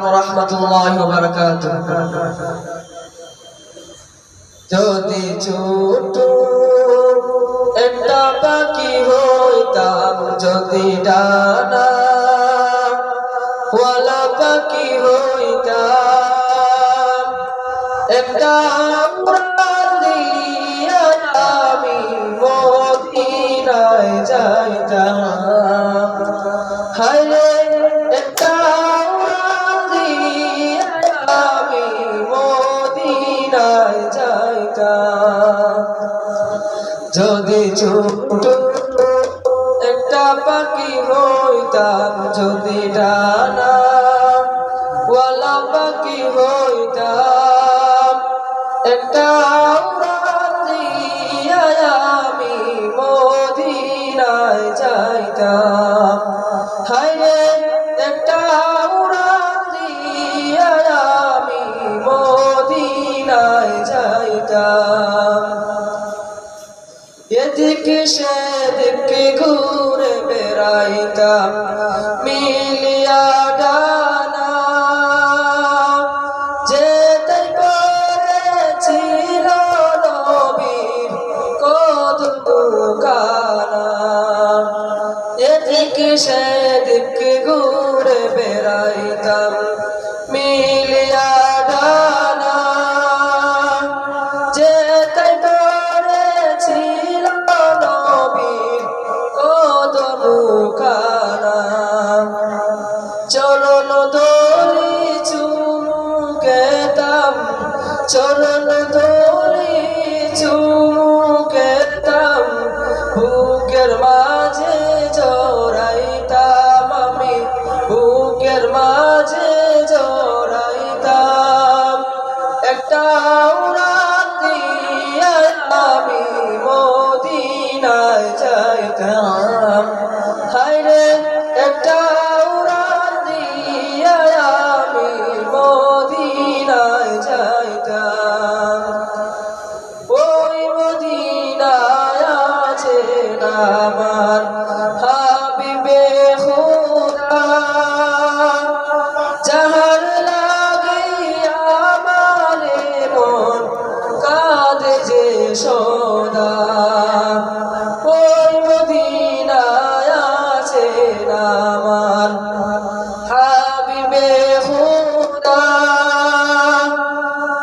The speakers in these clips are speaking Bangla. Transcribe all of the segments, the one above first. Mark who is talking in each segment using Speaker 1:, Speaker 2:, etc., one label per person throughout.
Speaker 1: ওয়া রাহমাতুল্লাহি ওয়া বারাকাতুহু। যদি ছোট একটা পাখি হইতাম, যদি ডানা ওয়ালা পাখি হইতাম, একটা উড়ান দিয়া আমি মদিনায় যাইতাম। হায়রে একটা উড়ান দিয়া আমি মদিনায় যাইতাম। যদি ছোট একটা পাখি হইতাম, যদি ডানা ওয়ালা পাখি হইতাম, একটা উড়ান দিয়া আমি মদিনায় যাইতাম। হায়রে একটা উড়ান দিয়া আমি মদিনায় যাইতাম। এদিকে সেদিকে ঘুরে বেড়াইতাম মিলিয়া ডানা, যেতেই পড়েছিল নবীর কদমখানা। এদিকে সেদিকে ঘুরে বেড়াইতাম মিলিয়া ডানা, যেতেই পড়েছিল নবীর কদমখানা। চরণ ধরি চুমু খেতাম, চরণ ধরি চুমু খেতাম, বুকের মাঝে জড়াইতাম আমি, বুকের মাঝে জড়াইতাম। একটা উড়ান দিয়া আমি মদিনায় যাইতাম। হায়রে একটা উড়ান দিয়া আমি মদিনায় যাইতাম। ওই মদিনায় আছেন আমার হাবিবে খোদা, যাহার লাগিয়া আমার মন কাঁদে যে সদা। ওই মদিনায় আছেন আমার হাবিবে খোদা,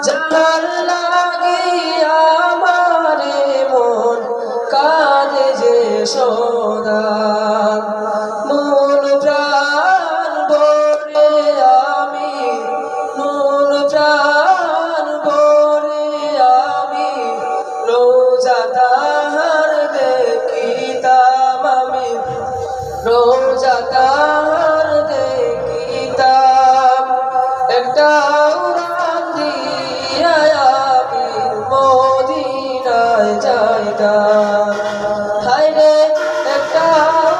Speaker 1: যাহার লাগিয়া আমার মন কাঁদে যে সদা। মন প্রাণ ভরে আমি, মন প্রাণ ভরে আমি রোজা তাহার দেখিতাম আমি, রোজা তাহার দেখিতাম। একটা উড়ান দিয়া আমি মদিনায় যাইতাম। হায়রে একটা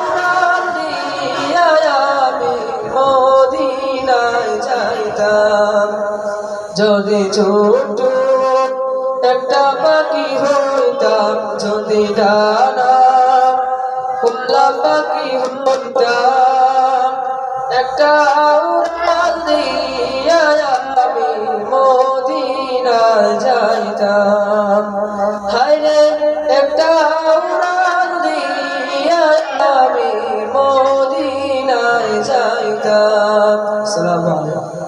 Speaker 1: উড়ান দিয়া আমি মদিনায় যাইতাম। যদি ছোট একটা পাখি হইতাম, যদি ডানা ওয়ালা পাখি হইতাম, একটা উড়ান দিয়া আমি মদিনায় যাইতাম। হায়রে একটা উড়ান দিয়া আমি মদিনায় যাইতাম। আসসালামু আলাইকুম।